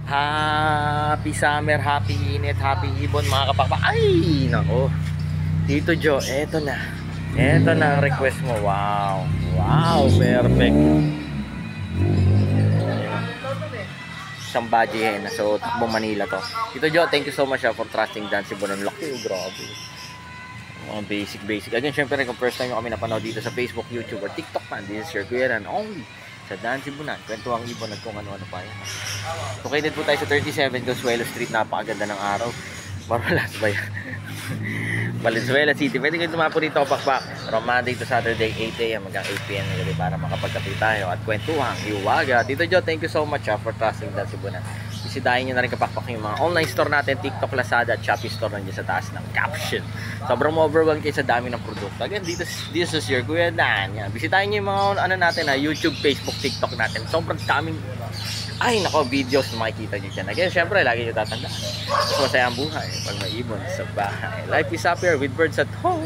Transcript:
Happy summer, happy init, happy ibon mga kapakpak. Ay, nako. Tito Joe, eto na. Eto na ang request mo. Wow. Wow, perfect. Isang badge hen. So, takbo Manila to. Tito Joe, thank you so much for trusting Dan Cebunan. Laki, grabe. Mga basic. Again, syempre kung first time nyo kami napanood dito sa Facebook, YouTube, or TikTok man, this is your Kuya Dan only sa Dan Cebunan. Kwentuhang ibon at kung ano-ano pa yan. Located po tayo sa 37 Consuelo Street. Napakaganda ng araw. Marulas ba yan? Valenzuela City. Pwede kayo tumapo dito kapakpak. From Monday to Saturday, 8 AM hanggang 8 PM ng gabi para makapagkape tayo at kwentuhang iwaga. Tito Joe, thank you so much for trusting Dan Cebunan. Bisitahin nyo na rin kapakpak yung mga online store natin, TikTok, Lazada at Shopee store nandiyan sa taas ng caption. Sobrang overwhelmed kayo sa dami ng produkto. Again, this is your Kuya Dan. Yan. Bisitahin nyo yung mga ano natin, YouTube, Facebook, TikTok natin. Sobrang daming videos na makikita nyo dyan. Again, syempre, lagi nyo tatandaan. Mas masaya ang buhay pag may ibon sa bahay. Life is happier with birds at home.